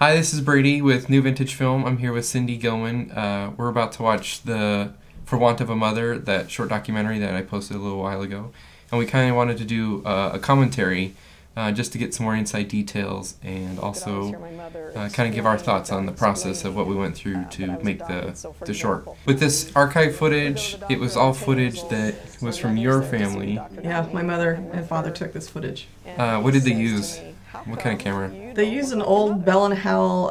Hi, this is Brady with New Vintage Film. I'm here with Cindy Gillman. We're about to watch the For Want of a Mother, that short documentary that I posted a little while ago. And we kind of wanted to do a commentary just to get some more inside details and also kind of give our thoughts on the process of what we went through to make the short. With this archive footage, it was all footage that was from your family. Yeah, my mother and father took this footage. What did they use? What kind of camera? They used an old Bell & Howell,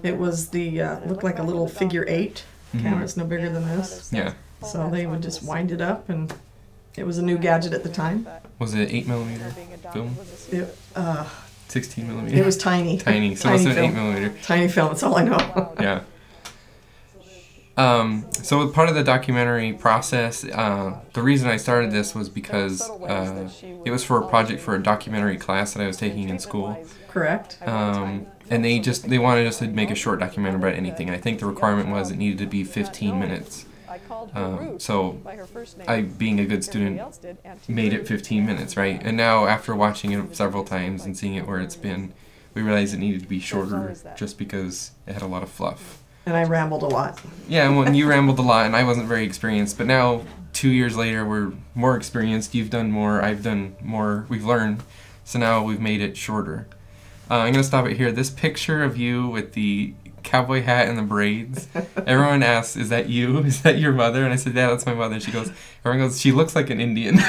it was the, looked like a little figure 8 camera. It's no bigger than this. Yeah. So they would just wind it up, and it was a new gadget at the time. Was it 8mm film? 16mm? It was tiny. Tiny, so tiny it wasn't film. 8mm. Tiny film, that's all I know. Yeah. So part of the documentary process, the reason I started this was because it was for a project for a documentary class that I was taking in school. Correct. And they wanted us to make a short documentary about anything. I think the requirement was it needed to be 15 minutes. So I, being a good student, made it 15 minutes, right? And now after watching it several times and seeing it where it's been, we realized it needed to be shorter just because it had a lot of fluff. And I rambled a lot. Yeah, well, you rambled a lot, and I wasn't very experienced. But now, 2 years later, we're more experienced. You've done more. I've done more. We've learned. So now we've made it shorter. I'm going to stop it here. This picture of you with the cowboy hat and the braids, everyone asks, is that you? Is that your mother? And I said, yeah, that's my mother. And everyone goes, she looks like an Indian.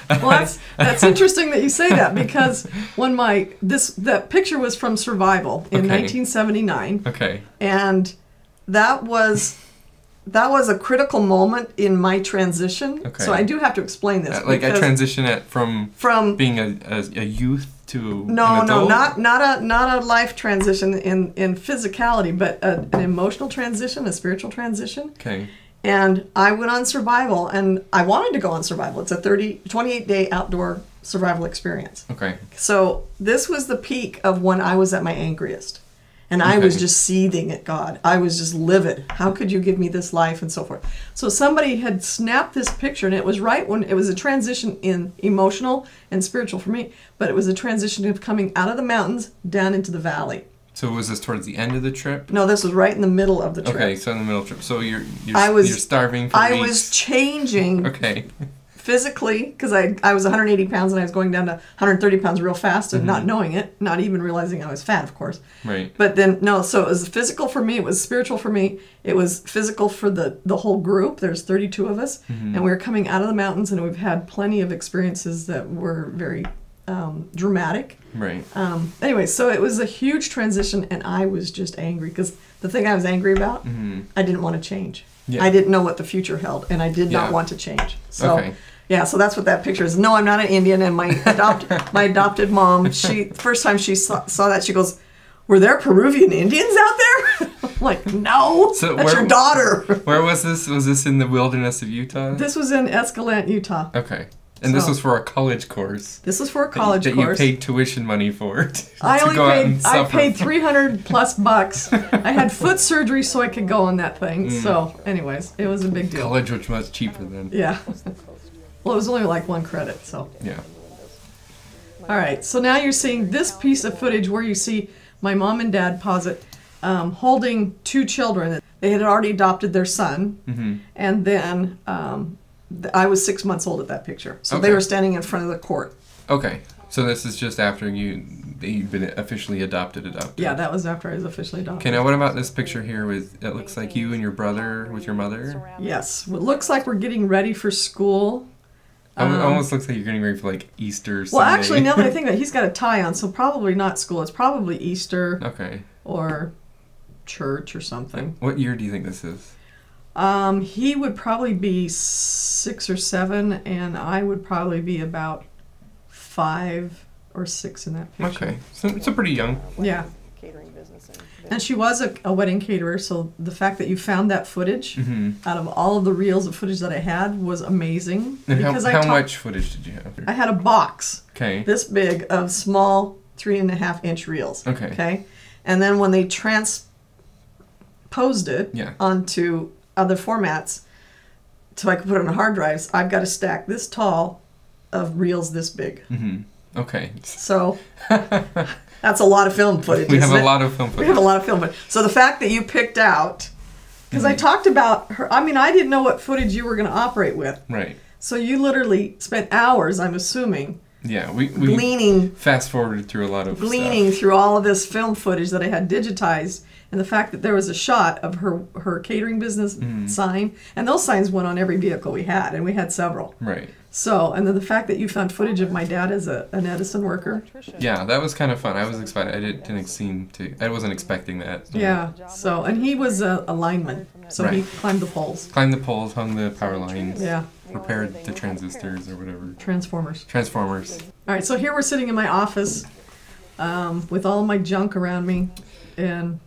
Well, that's interesting that you say that, because when that picture was from Survival in 1979. Okay. And that was a critical moment in my transition. Okay. So I do have to explain this. Like a transition from being a youth to an adult? not a life transition in physicality, but an emotional transition, a spiritual transition. Okay. And I went on Survival, and I wanted to go on Survival. It's a 28-day outdoor survival experience. Okay. So this was the peak of when I was at my angriest. And I was just seething at God. I was just livid. How could you give me this life, and so forth. So somebody had snapped this picture, and it was right when it was a transition in emotional and spiritual for me, but it was a transition of coming out of the mountains down into the valley. So was this towards the end of the trip? No, this was right in the middle of the trip. Okay, so in the middle of the trip. So you're starving for I weeks. was changing physically, because I was 180 pounds and I was going down to 130 pounds real fast and not knowing it, not even realizing I was fat, of course. Right. But then, no, so it was physical for me, it was spiritual for me, it was physical for the whole group. There's 32 of us, and we were coming out of the mountains, and we've had plenty of experiences that were very dramatic. Right. Anyway, so it was a huge transition, and I was just angry, because the thing I was angry about, I didn't want to change. Yeah. I didn't know what the future held, and I did not want to change. So, yeah, so that's what that picture is. No, I'm not an Indian, and my adopted mom, first time she saw that, she goes, "Were there Peruvian Indians out there?" I'm like, no, so that's your daughter. Where was this? Was this in the wilderness of Utah? This was in Escalante, Utah. Okay. And this was for a college course. This was for a college course. That you paid tuition money for. I paid $300+. I had foot surgery so I could go on that thing. So, anyways, it was a big deal. College was much cheaper then. Yeah. Well, it was only like 1 credit, so. Yeah. All right, so now you're seeing this piece of footage where you see my mom and dad, posit, holding 2 children. They had already adopted their son, and then I was 6 months old at that picture. So they were standing in front of the court. Okay. So this is just after you've been officially adopted. Yeah, that was after I was officially adopted. Okay, now what about this picture here with, it looks like you and your brother with your mother? Yes. It looks like we're getting ready for school. It almost looks like you're getting ready for like Easter Sunday. Well, actually, now that I think about it, he's got a tie on, so probably not school. It's probably Easter. Okay. Or church or something. What year do you think this is? He would probably be 6 or 7, and I would probably be about 5 or 6 in that picture. Okay, so it's a pretty young. Yeah. And she was a wedding caterer, so the fact that you found that footage out of all of the reels of footage that I had was amazing. And how much footage did you have? I had a box this big of small 3.5-inch reels. Okay. And then when they transposed it onto other formats, so I could put it on hard drives, I've got a stack this tall of reels this big. Okay. So that's a lot of film footage. We have a lot of film footage. We have a lot of film footage. So the fact that you picked out, because I talked about her, I mean, I didn't know what footage you were going to operate with. Right. So you literally spent hours, I'm assuming. Yeah, we gleaning, fast forwarded through a lot of gleaning stuff. through all of this film footage that I had digitized, and the fact that there was a shot of her catering business sign, and those signs went on every vehicle we had, and we had several. Right. So, and then the fact that you found footage of my dad as an Edison worker. Yeah, that was kind of fun. I was excited. I wasn't expecting that. So. Yeah. So, and he was a lineman, so he climbed the poles. Climbed the poles, hung the power lines. Yeah. Repaired the transistors or whatever. Transformers. All right, so here we're sitting in my office with all my junk around me, and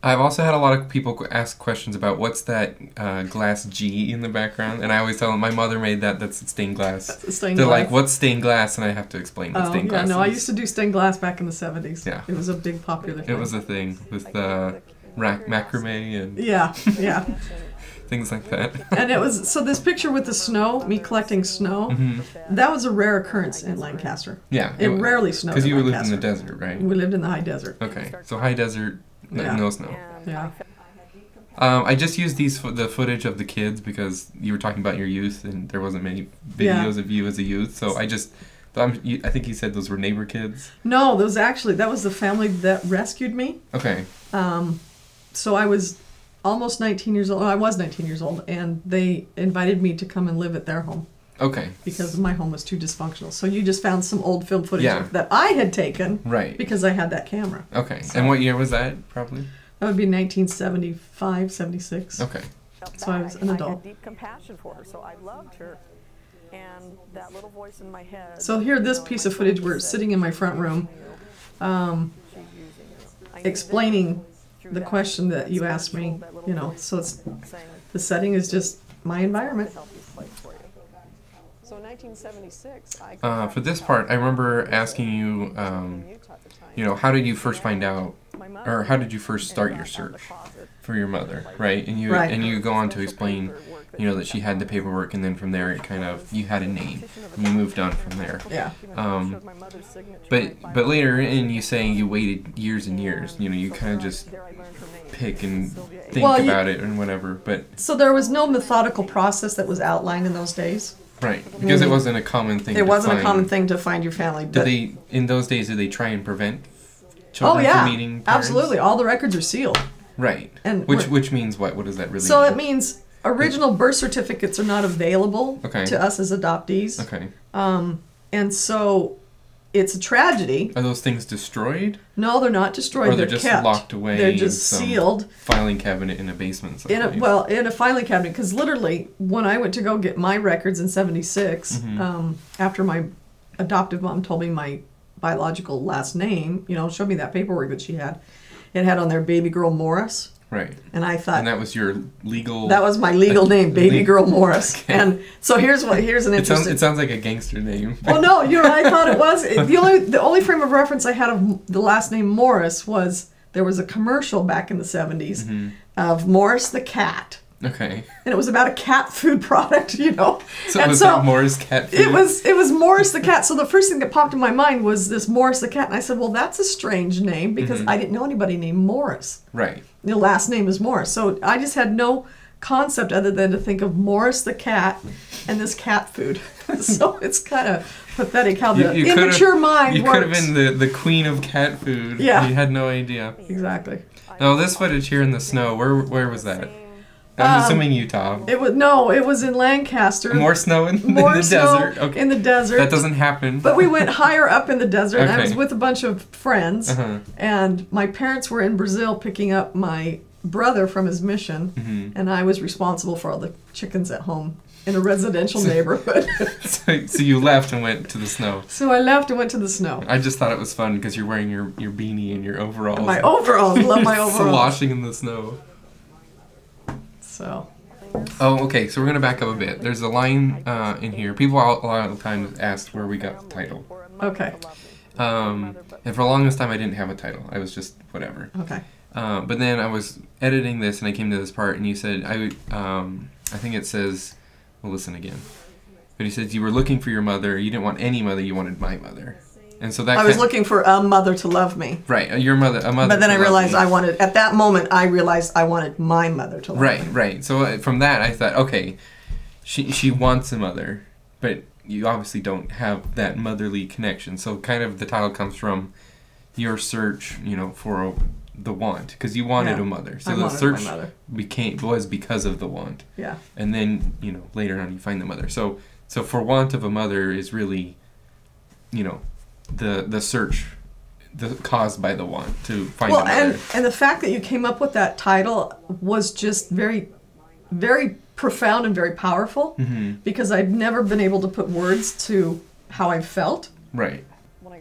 I've also had a lot of people ask questions about what's that glass G in the background, and I always tell them my mother made that. That's stained glass. They're like, "What's stained glass?" And I have to explain what stained glass is. No, I used to do stained glass back in the 70s. Yeah, it was a big popular thing. It was a thing with macrame and yeah. things like that. And it was, so this picture with the snow, me collecting snow, that was a rare occurrence in Lancaster. Yeah. It rarely snowed. Because you lived in the desert, right? We lived in the high desert. Okay. So high desert, no snow. Yeah. I just used the footage of the kids because you were talking about your youth and there wasn't many videos of you as a youth. So I think you said those were neighbor kids. No, that was the family that rescued me. Okay. So I was almost 19 years old. I was 19 years old, and they invited me to come and live at their home. Okay. Because my home was too dysfunctional. So you just found some old film footage that I had taken. Right. Because I had that camera. Okay. So, and what year was that, probably? That would be 1975, 76. Okay. So I was an adult. I had deep compassion for her, so I loved her. And that little voice in my head. So here, this piece of footage, we're sitting in my front room, explaining the question that you asked me, so the setting is just my environment. So in 1976, for this part, I remember asking you, how did you first find out, or how did you first start your search for your mother, right? And you go on to explain, that she had the paperwork, and then from there it kind of, you had a name, and you moved on from there. Yeah. But later in you saying you waited years and years, you kind of just pick and think about it and whatever. But so there was no methodical process that was outlined in those days. Right, because it wasn't a common thing. It wasn't a common thing to find your family. In those days, did they try and prevent children from meeting parents? Absolutely. All the records are sealed. Right. And which means what? What does that really mean? So it means original birth certificates are not available to us as adoptees. Okay. And so it's a tragedy. Are those things destroyed? No, they're not destroyed. Or they're just kept. Locked away. They're just sealed. Filing cabinet in a basement. In a filing cabinet, because literally when I went to go get my records in '76, after my adoptive mom told me my biological last name, showed me that paperwork that she had, it had on there Baby Girl Morris. Right. And I thought. And that was your legal. That was my legal name, Baby Girl Morris. Okay. And so here's an interesting. It sounds like a gangster name. Well, no, I thought it was. The only frame of reference I had of the last name Morris was there was a commercial back in the '70s of Morris the cat. Okay. And it was about a cat food product, So was that Morris cat food? It was Morris the cat. So the first thing that popped in my mind was this Morris the cat, and I said, well, that's a strange name because I didn't know anybody named Morris. Right. The last name is Morris. So I just had no concept other than to think of Morris the cat and this cat food. So it's kind of pathetic how the immature mind works. You could have been the queen of cat food. Yeah. You had no idea. Exactly. Now this footage here in the snow, where was that? I'm assuming Utah. It was in Lancaster. More snow in the desert. Okay. In the desert. That doesn't happen. But we went higher up in the desert. Okay. And I was with a bunch of friends. And my parents were in Brazil picking up my brother from his mission. And I was responsible for all the chickens at home in a residential neighborhood. So you left and went to the snow. So I left and went to the snow. I just thought it was fun because you're wearing your beanie and your overalls. And my overalls. Love my overalls. Sloshing in the snow. So. Oh, okay. So we're gonna back up a bit. There's a line in here. People a lot of times asked where we got the title. Okay. And for the longest time, I didn't have a title. I was just whatever. Okay. But then I was editing this, and I came to this part, and you said I think it says, we'll listen again. But he says you were looking for your mother. You didn't want any mother. You wanted my mother. And so that I was looking for a mother to love me. Right, your mother, a mother. But then I realized me. at that moment, I realized I wanted my mother to love me. Right. So from that, I thought, okay, she wants a mother, but you obviously don't have that motherly connection. So kind of the title comes from your search, for the want, because you wanted a mother. So the search was because of the want. Yeah. And then, later on you find the mother. So for want of a mother is really, the search caused by the want to find a mother. And the fact that you came up with that title was just very, very profound and very powerful, because I've never been able to put words to how I felt. Right.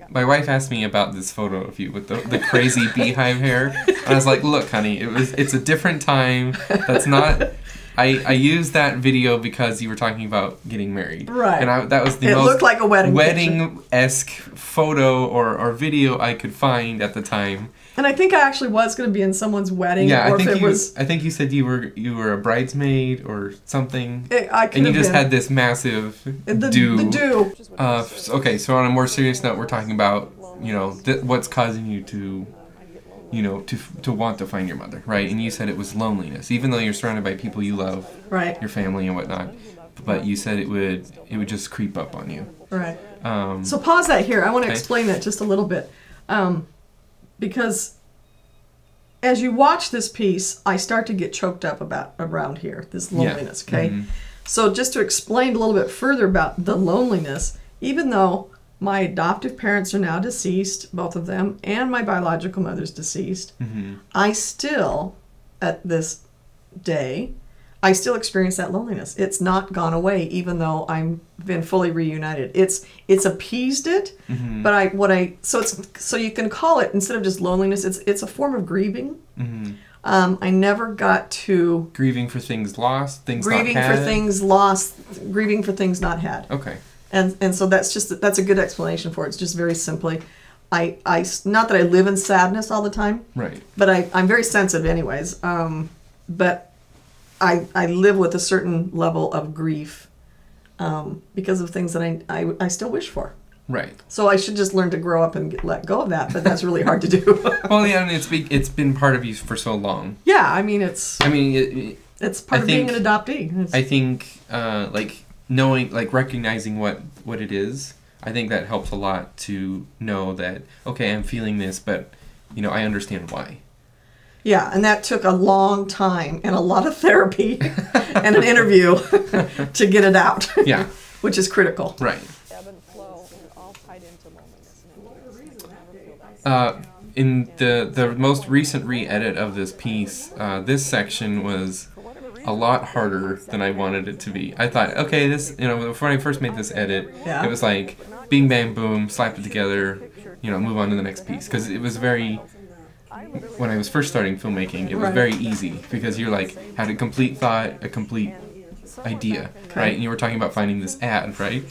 My wife asked me about this photo of you with the crazy beehive hair, and I was like, "Look, honey, it's a different time. That's not." I used that video because you were talking about getting married, right? And that was the most looked like a wedding-esque photo or video I could find at the time. And I think I actually was going to be in someone's wedding. Yeah, I think you said you were a bridesmaid or something. And you just had this massive do. The do. Okay, so on a more serious note, we're talking about what's causing you to want to find your mother, right? And you said it was loneliness, even though you're surrounded by people you love, right? Your family and whatnot. But you said it would just creep up on you, right? So pause that here. I want to explain that just a little bit. Because as you watch this piece, I start to get choked up around here, this loneliness, okay? So just to explain a little bit further about the loneliness, even though my adoptive parents are now deceased, both of them, and my biological mother's deceased, I still, at this day, I still experience that loneliness. It's not gone away, even though I'm been fully reunited. It's appeased it, but so you can call it, instead of just loneliness, it's a form of grieving. I never got to grieving for things lost, grieving for things lost, grieving for things not had. Okay. And so that's a good explanation for it. It's just very simply, I not that I live in sadness all the time, right? But I'm very sensitive, anyways. But I live with a certain level of grief because of things that I still wish for. Right. So I should just learn to grow up and let go of that, but that's really hard to do. Well, yeah, and it's been part of you for so long. Yeah, I mean it's part of being an adoptee. I think recognizing what it is, I think that helps a lot to know that, okay, I'm feeling this, but I understand why. Yeah, and that took a long time and a lot of therapy and an interview to get it out. Yeah. Which is critical. Right. Ebb and flow, all tied into loneliness. In the most recent re-edit of this piece, this section was a lot harder than I wanted it to be. I thought, okay, this, before I first made this edit, it was like, bing, bang, boom, slap it together, move on to the next piece. Because it was very, when I was first starting filmmaking, it was very easy. Because you're like, had a complete thought, a complete idea, right? And you were talking about finding this ad, right?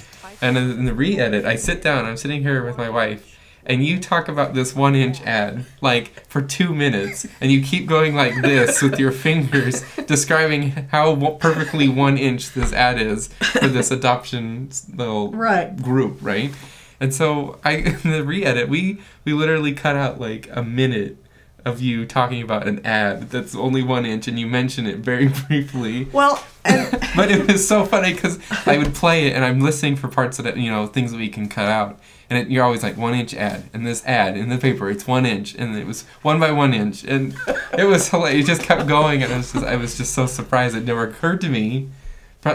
And in the re-edit, I sit down, I'm sitting here with my wife, and you talk about this 1-inch ad, like, for 2 minutes, and you keep going like this with your fingers, describing how perfectly 1 inch this ad is for this adoption little group, right? And so, in the re-edit, we literally cut out, like, a minute of you talking about an ad that's only 1 inch, and you mention it very briefly. Well, but it was so funny, because I would play it, and I'm listening for parts of it, things that we can cut out. And you're always like, 1 inch ad, and this ad in the paper, it's 1 inch, and it was 1 by 1 inch, and it was hilarious. It just kept going, and I was just so surprised. It never occurred to me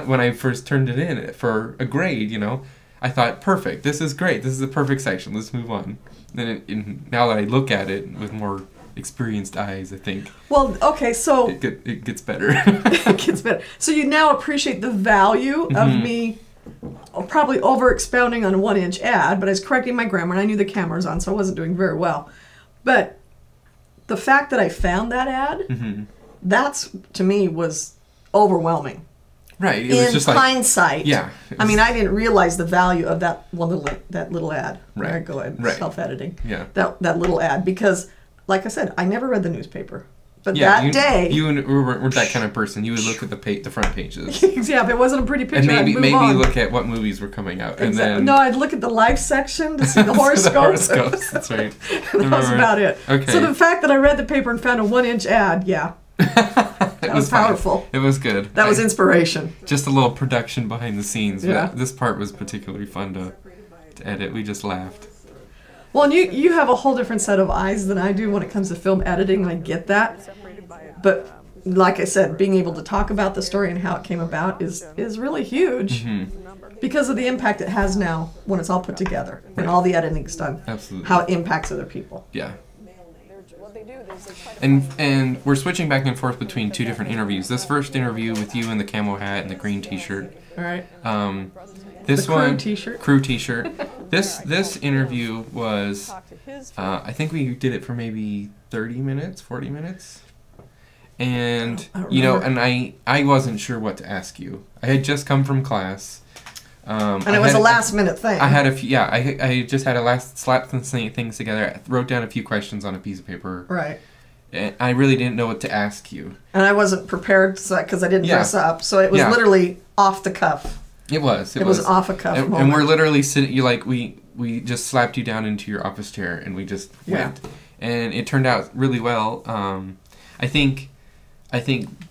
when I first turned it in for a grade. I thought, perfect, this is great, this is the perfect section, let's move on. And now that I look at it with more experienced eyes, I think. Well, okay, so it gets better. It gets better. So you now appreciate the value of me. Probably over expounding on a 1 inch ad, but I was correcting my grammar and I knew the camera was on, so I wasn't doing very well. But the fact that I found that ad, that's, to me, was overwhelming. Right. It was just hindsight. Yeah. I mean, I didn't realize the value of that little ad. Right. There I go, self-editing. Yeah. That little ad, because, like I said, I never read the newspaper. But that day, you weren't that kind of person. You would look at the front pages. Yeah, if it wasn't a pretty picture, and maybe on. look at what movies were coming out, and then no, I'd look at the life section to see the horoscopes. That's right. That was about it. Okay. So the fact that I read the paper and found a 1-inch ad, yeah, that was powerful. Fine. It was good. That was inspiration. Just a little production behind the scenes. Yeah. But this part was particularly fun to edit. We just laughed. Well, and you have a whole different set of eyes than I do when it comes to film editing, and I get that. But like I said, being able to talk about the story and how it came about is really huge because of the impact it has now when it's all put together and all the editing's done. Absolutely. How it impacts other people. Yeah. And we're switching back and forth between two different interviews. This first interview with you in the camo hat and the green T-shirt. All right. This the one T-shirt. Crew T-shirt. This interview was I think we did it for maybe 30 minutes, 40 minutes. And you know, and I wasn't sure what to ask you. I had just come from class. And it was a last minute thing. I had a few, yeah. I just had a last slap some things together. I wrote down a few questions on a piece of paper. Right. And I really didn't know what to ask you. And I wasn't prepared because I didn't dress up, so it was literally off the cuff. It was. It was off a cuff. And we're literally sitting. You like we just slapped you down into your office chair and we just went. And it turned out really well. I think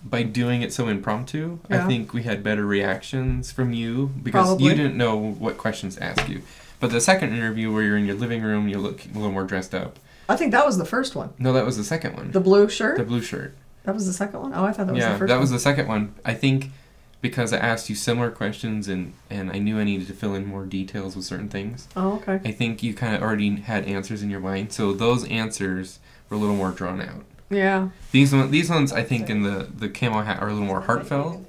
by doing it so impromptu, I think we had better reactions from you because you didn't know what questions to ask you. But the second interview where you're in your living room, you look a little more dressed up. I think that was the first one. No, that was the second one. The blue shirt? The blue shirt. That was the second one? Oh, I thought that was the first one. Yeah, that was the second one. I think because I asked you similar questions and I knew I needed to fill in more details with certain things. Oh, okay. I think you kind of already had answers in your mind, so those answers were a little more drawn out. Yeah. These ones I think in the camo hat are a little more heartfelt,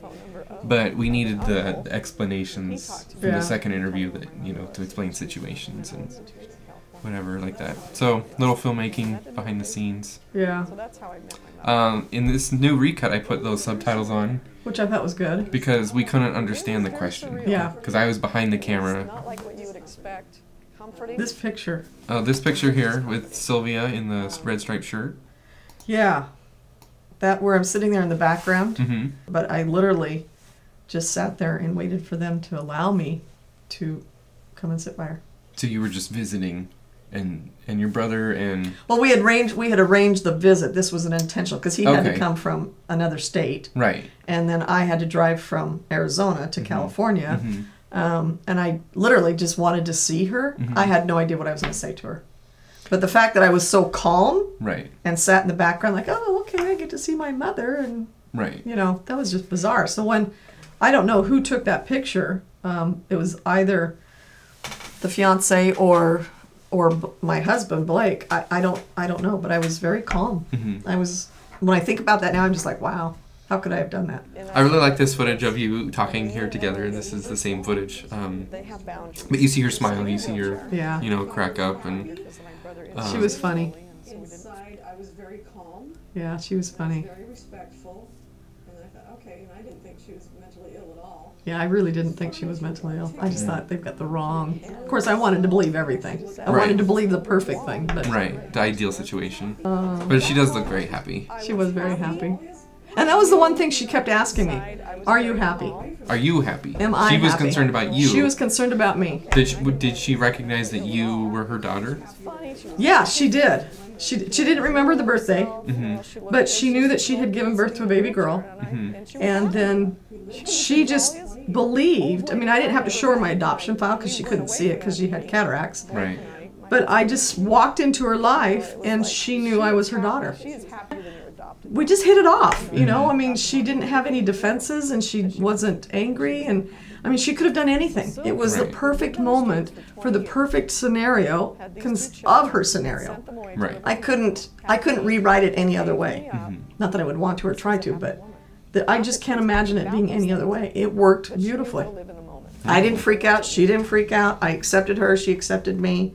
but we needed the explanations from the second interview that to explain situations and whatever like that. So little filmmaking behind the scenes. Yeah. In this new recut, I put those subtitles on, which I thought was good because we couldn't understand the question. Yeah. Because I was behind the camera. This picture. This picture here with Sylvia in the red striped shirt. Yeah. That where I'm sitting there in the background. Mm-hmm. But I literally just sat there and waited for them to allow me to come and sit by her. So you were just visiting, and your brother and... Well, we had arranged the visit. This was an intentional, because he had to come from another state. Right. And then I had to drive from Arizona to California. Mm-hmm. And I literally just wanted to see her. Mm-hmm. I had no idea what I was going to say to her. But the fact that I was so calm and sat in the background like, oh, okay, I get to see my mother. And, that was just bizarre. So when, I don't know who took that picture. It was either the fiance or my husband, Blake. I don't know, but I was very calm. Mm-hmm. When I think about that now, I'm just like, wow, how could I have done that? I really like this footage of you talking here together, and this is the same footage. But you see her smile, you see her, crack up, and she was funny. Inside, I was very calm. Yeah, she was funny. Very respectful, and I thought, okay, and I didn't think she was mentally ill at all. Yeah, I really didn't think she was mentally ill. I just thought they've got the wrong... Of course, I wanted to believe everything. I wanted to believe the perfect thing, but... Right, the ideal situation. But she does look very happy. She was very happy. And that was the one thing she kept asking me. Are you happy? Are you happy? Am I happy? She was concerned about you. She was concerned about me. Did she recognize that you were her daughter? Yeah, she did. She didn't remember the birthday, but she knew that she had given birth to a baby girl. And then she just believed. I mean, I didn't have to show her my adoption file because she couldn't see it because she had cataracts. Right. But I just walked into her life and she knew I was her daughter. We just hit it off, I mean, she didn't have any defenses and she wasn't angry, and I mean, she could have done anything. It was the perfect moment for the perfect scenario of her scenario. Right. I couldn't rewrite it any other way. Not that I would want to or try to, but I just can't imagine it being any other way. It worked beautifully. I didn't freak out. She didn't freak out. I accepted her. She accepted me.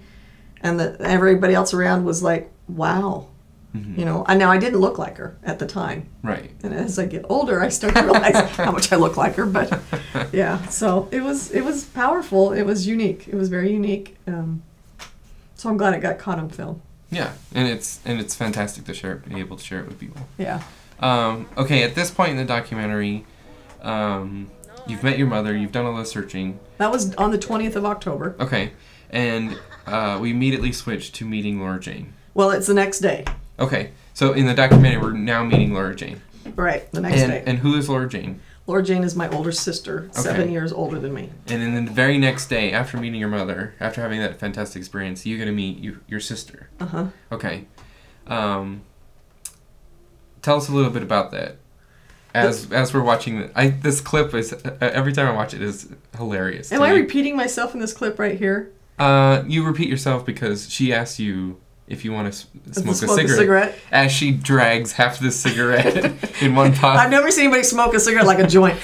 And everybody else around was like, wow. And now I didn't look like her at the time. Right. And as I get older, I start to realize how much I look like her. But yeah, so it was powerful. It was unique. It was very unique. So I'm glad it got caught on film. Yeah, and it's fantastic to be able to share it with people. Yeah. Okay, at this point in the documentary, you've met your mother. You've done all the searching. That was on the 20th of October. Okay, and we immediately switched to meeting Laura Jane. Well, it's the next day. Okay, so in the documentary, we're now meeting Laura Jane. Right, the next day. And who is Laura Jane? Laura Jane is my older sister, 7 years older than me. And then the very next day, after meeting your mother, after having that fantastic experience, you're going to meet your sister. Uh-huh. Okay. Tell us a little bit about that. As we're watching this clip is every time I watch it is hilarious. Am I repeating myself in this clip right here? You repeat yourself because she asks you if you want to smoke a cigarette as she drags half the cigarette in one puff. I've never seen anybody smoke a cigarette like a joint.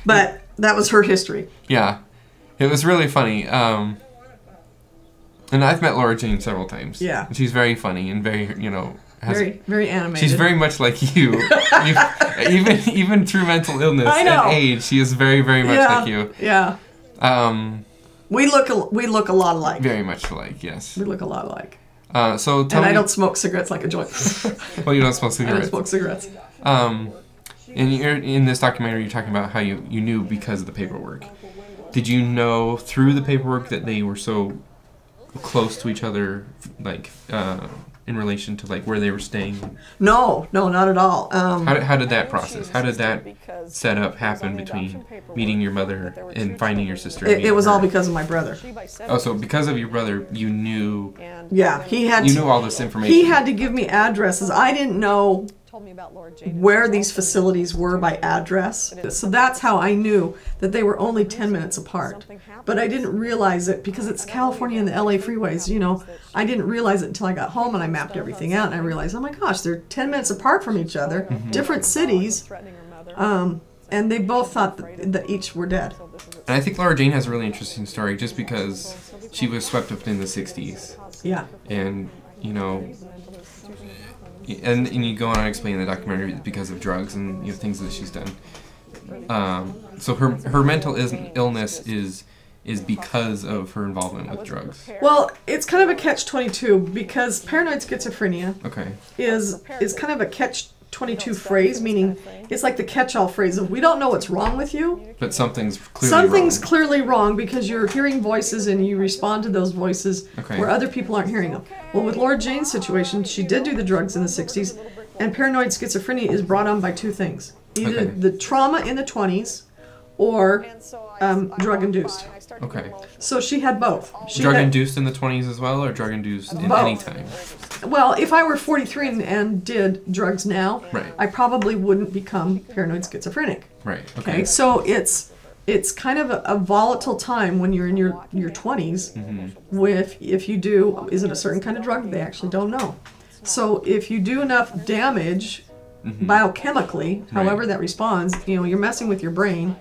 But that was her history. Yeah. It was really funny. And I've met Laura Jane several times. Yeah. She's very funny and very, very animated. She's very much like you. even through mental illness and age, she is very, very much like you. Yeah. We look a lot alike. Very much alike, yes. We look a lot alike. So tell me, I don't smoke cigarettes like a joint. Well, you don't smoke cigarettes. I don't smoke cigarettes. In this documentary, you're talking about how you knew because of the paperwork. Did you know through the paperwork that they were so close to each other, like in relation to like where they were staying? No, not at all. How did that process? How did that setup happen between meeting your mother and finding your sister? It was all because of my brother. Oh, so because of your brother, you knew? Yeah, you knew all this information. He had to give me addresses. I didn't know where these facilities were by address. So that's how I knew that they were only 10 minutes apart. But I didn't realize it because it's California and the LA freeways, I didn't realize it until I got home and I mapped everything out and I realized, oh my gosh, they're 10 minutes apart from each other, different cities, and they both thought that each were dead. And I think Laura Jane has a really interesting story just because she was swept up in the 60s. Yeah. And, and you go on and explain in the documentary because of drugs and things that she's done. So her mental illness is because of her involvement with drugs. Well, it's kind of a catch-22 because paranoid schizophrenia is kind of a catch-22 phrase, meaning it's like the catch-all phrase of we don't know what's wrong with you, but something's clearly wrong because you're hearing voices and you respond to those voices where other people aren't hearing them. Well, with Laura Jane's situation, she did do the drugs in the 60s, and paranoid schizophrenia is brought on by two things: either the trauma in the 20s or drug-induced. Okay. So she had both. Drug-induced in the 20s as well, or drug-induced in any time? Well, if I were 43 and did drugs now, I probably wouldn't become paranoid schizophrenic. Right. Okay. So it's kind of a volatile time when you're in your 20s. If you do, is it a certain kind of drug? They actually don't know. So if you do enough damage biochemically, however that responds, you're messing with your brain.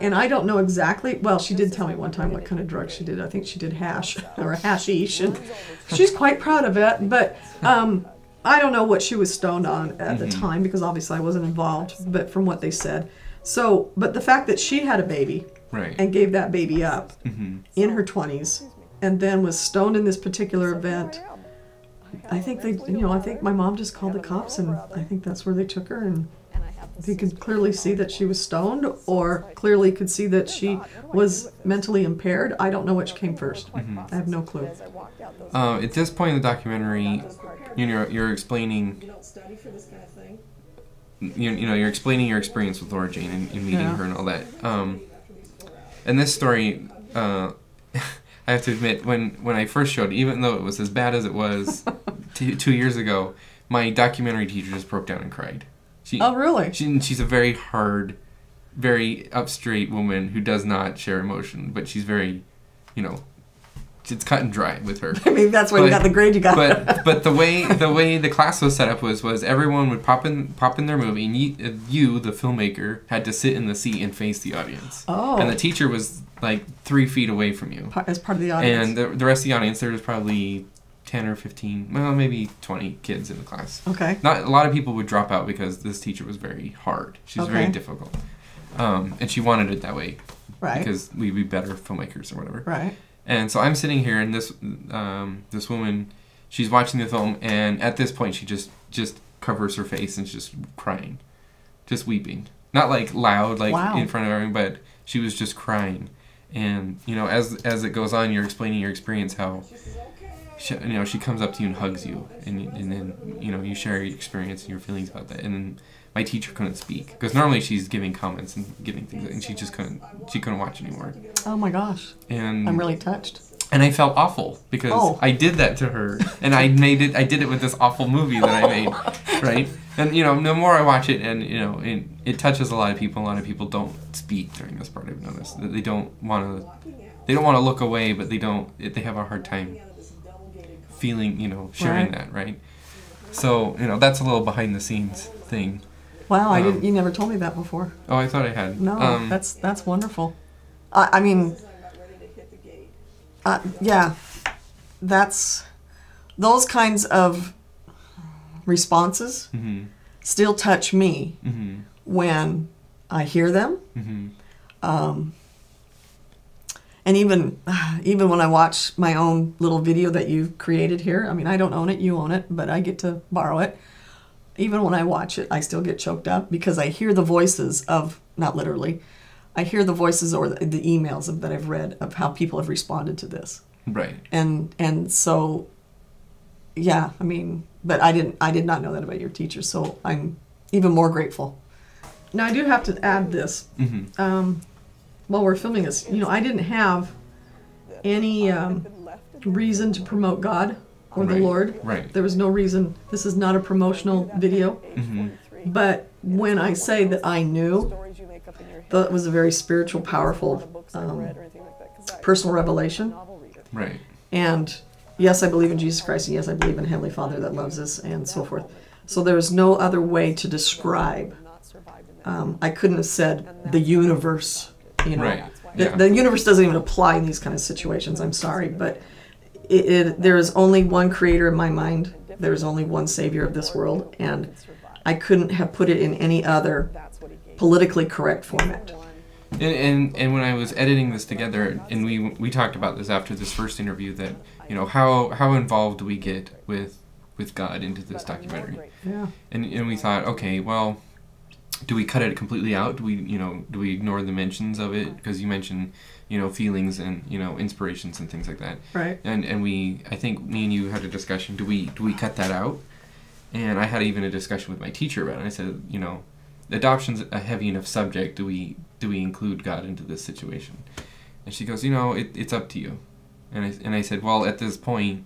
And I don't know exactly. Well, she did tell me one time what kind of drug she did. I think she did hash or hashish, and she's quite proud of it. But I don't know what she was stoned on at the time because obviously I wasn't involved. But from what they said, but the fact that she had a baby and gave that baby up in her 20s, and then was stoned in this particular event, I think I think my mom just called the cops, and I think that's where they took her and. They could clearly see that she was stoned, or clearly could see that she was mentally impaired. I don't know which came first. I have no clue. At this point in the documentary, you're explaining. You don't study for this kind of thing. You're explaining your experience with Laura Jane and meeting her and all that. And this story, I have to admit, when I first showed it, even though it was as bad as it was 2 years ago, my documentary teacher just broke down and cried. Oh, really? She's a very hard, very up-straight woman who does not share emotion, but she's very, it's cut and dry with her. I mean, that's why you got the grade you got. But the way the class was set up was everyone would pop in their movie, and you, the filmmaker, had to sit in the seat and face the audience. Oh. And the teacher was like 3 feet away from you. As part of the audience. And the rest of the audience, there was probably 10 or 15, well, maybe 20 kids in the class. Okay. Not a lot of people would drop out because this teacher was very hard. She's very difficult. And she wanted it that way. Right. Because we'd be better filmmakers or whatever. Right. And so I'm sitting here, and this woman, she's watching the film, and at this point she just covers her face and just crying, just weeping, not like loud, like in front of everyone, but she was just crying. And as it goes on, you're explaining your experience, how she comes up to you and hugs you, and then you share your experience and your feelings about that. And then my teacher couldn't speak, because normally she's giving comments and giving things, and she couldn't watch anymore. Oh my gosh! And I'm really touched. And I felt awful because I did that to her, and I did it with this awful movie that I made, right? And the more I watch it, and it touches a lot of people. A lot of people don't speak during this part. I've noticed that they don't want to look away, but they have a hard time feeling, sharing that, right? So that's a little behind the scenes thing. Wow, you never told me that before. Oh, I thought I had. No, that's wonderful. I mean, yeah, that's those kinds of responses still touch me when I hear them, and even when I watch my own little video that you created here. I mean, I don't own it, you own it, but I get to borrow it. Even when I watch it, I still get choked up because I hear the voices of, not literally, I hear the voices or the emails that I've read of how people have responded to this. Right. And so, yeah, I mean, but I did not know that about your teacher, so I'm even more grateful. Now I do have to add this. While we're filming this, I didn't have any reason to promote God or the Lord. Right. There was no reason. This is not a promotional video. But when I say that I knew, that was a very spiritual, powerful, personal revelation. Right. And yes, I believe in Jesus Christ, and yes, I believe in Heavenly Father that loves us, and so forth. So there was no other way to describe. I couldn't have said the universe. Right. The universe doesn't even apply in these kind of situations. I'm sorry, but there is only one creator in my mind. There is only one savior of this world, and I couldn't have put it in any other politically correct format. And when I was editing this together, and we talked about this after this first interview, that how involved do we get with God into this documentary? Yeah. And we thought, okay, well, do we cut it completely out? Do we ignore the mentions of it? Because you mentioned feelings and inspirations and things like that. Right. And I think me and you had a discussion. Do we cut that out? And I had even a discussion with my teacher about it. I said, adoption's a heavy enough subject. Do we include God into this situation? And she goes, it's up to you. And I said, well, at this point,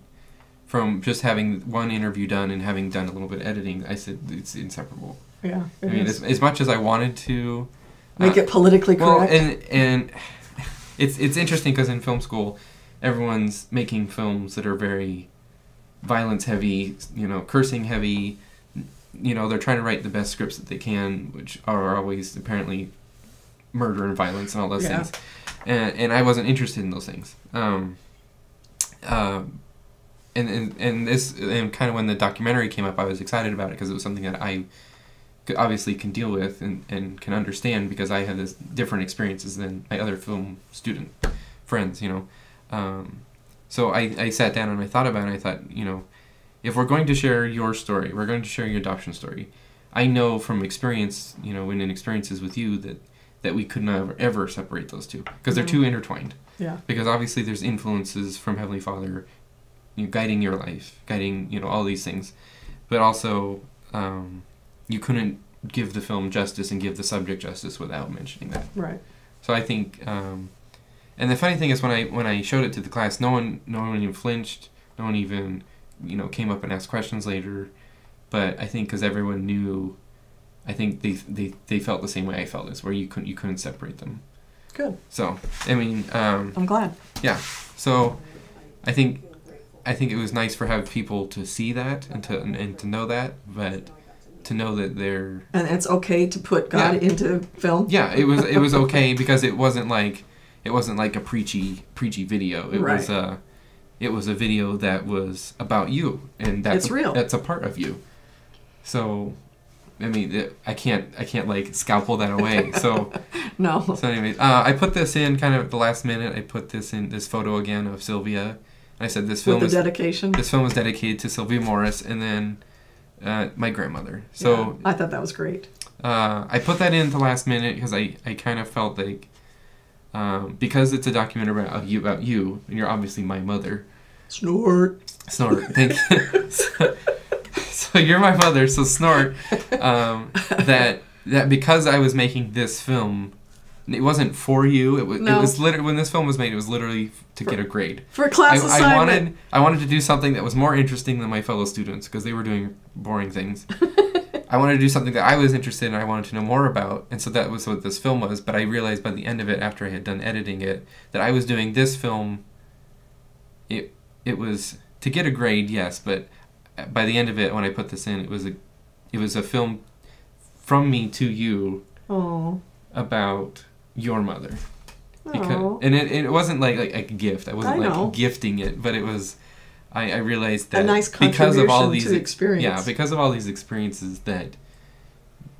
from just having one interview done and having done a little bit of editing, I said it's inseparable. Yeah. I mean, as much as I wanted to make it politically correct. Well, and it's interesting because in film school, everyone's making films that are very violence heavy, cursing heavy. They're trying to write the best scripts that they can, which are always apparently murder and violence and all those things. And I wasn't interested in those things. And kind of when the documentary came up, I was excited about it because it was something that I obviously can deal with and can understand because I have this different experiences than my other film student friends, So I sat down and I thought about it, and I thought, if we're going to share your story, we're going to share your adoption story, I know from experience, in experiences with you that we could never ever separate those two because they're too intertwined. Yeah. Because obviously there's influences from Heavenly Father, guiding your life, guiding, all these things. But also, you couldn't give the film justice and give the subject justice without mentioning that. Right. So I think, and the funny thing is when I showed it to the class, no one even flinched, no one even, came up and asked questions later. But I think because everyone knew, I think they felt the same way I felt, is where you couldn't separate them. Good. So I mean, I'm glad. Yeah. So I think it was nice for have people to see that and to know that, but to know that they're, and it's okay to put God into film. Yeah, it was okay because it wasn't like a preachy video. It was a video that was about you, and that's it's real. That's a part of you. So I mean, I can't like scalpel that away. So no. So anyways, I put this in kind of at the last minute. I put this photo again of Sylvia. And I said this film with the dedication. This film was dedicated to Sylvia Morris, and then my grandmother. So I thought that was great. I put that in at the last minute because I kind of felt like because it's a documentary about you, and you're obviously my mother. Snort. Thank you. So you're my mother, so snort. That because I was making this film, it wasn't for you. It was literally when this film was made. It was literally to get a grade for a class assignment. I wanted to do something that was more interesting than my fellow students because they were doing boring things. I wanted to do something that I was interested in. I wanted to know more about, and so that was what this film was. But I realized by the end of it, after I had done editing it, that I was doing this film. It was to get a grade, yes, but by the end of it, when I put this in, it was a film from me to you about your mother. Because, and it wasn't like a gift. I wasn't like gifting it, but it was. I realized that a nice because of all these experiences. Yeah, because of all these experiences, that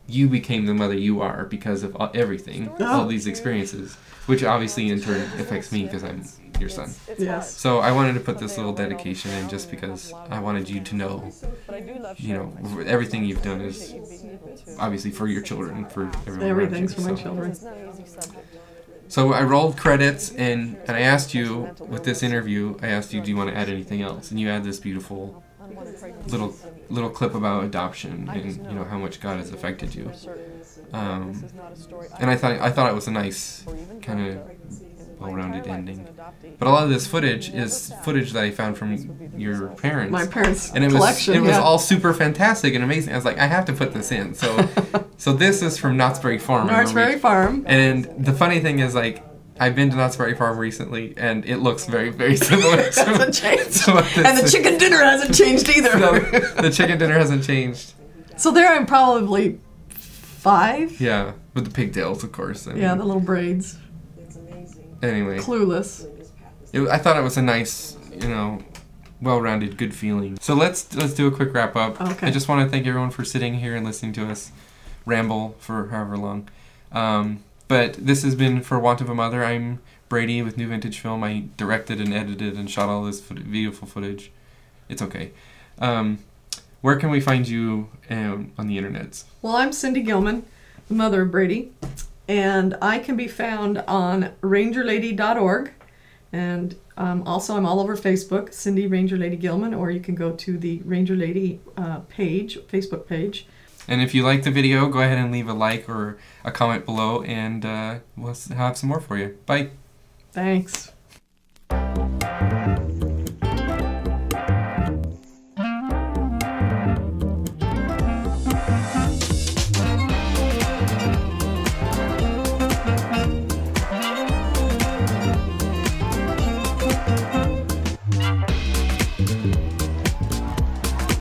you became the mother you are because of everything, all these experiences, which obviously in turn affects me because I'm your son. Yes. So I wanted to put this little dedication in just because I wanted you to know, everything you've done is obviously for your children, for everyone. Everything's for my children. So I rolled credits, and I asked you, with this interview, I asked you, do you want to add anything else? And you add this beautiful little clip about adoption and how much God has affected you. And I thought it was a nice kind of well-rounded ending. But a lot of this footage is footage that I found from your parents. My parents' and collection. It was all super fantastic and amazing. I was like, I have to put this in. So this is from Knott's Berry Farm. Knott's Berry Farm. And the funny thing is, like, I've been to Knott's Berry Farm recently, and it looks very, very similar. It hasn't changed. And the chicken dinner hasn't changed either. No, the chicken dinner hasn't changed. So there I'm probably 5. Yeah, with the pigtails, of course. The little braids. Anyway. Clueless. I thought it was a nice, well-rounded, good feeling. So let's do a quick wrap-up. Okay. I just want to thank everyone for sitting here and listening to us ramble for however long. But this has been For Want of a Mother. I'm Brady with New Vintage Film. I directed and edited and shot all this beautiful footage. It's okay. Where can we find you on the internet? Well, I'm Cindy Gillman, the mother of Brady, and I can be found on rangerlady.org, and also I'm all over Facebook, Cindy Ranger Lady Gillman, or you can go to the Ranger Lady Facebook page. And if you like the video, go ahead and leave a like or a comment below, and we'll have some more for you. Bye. Thanks.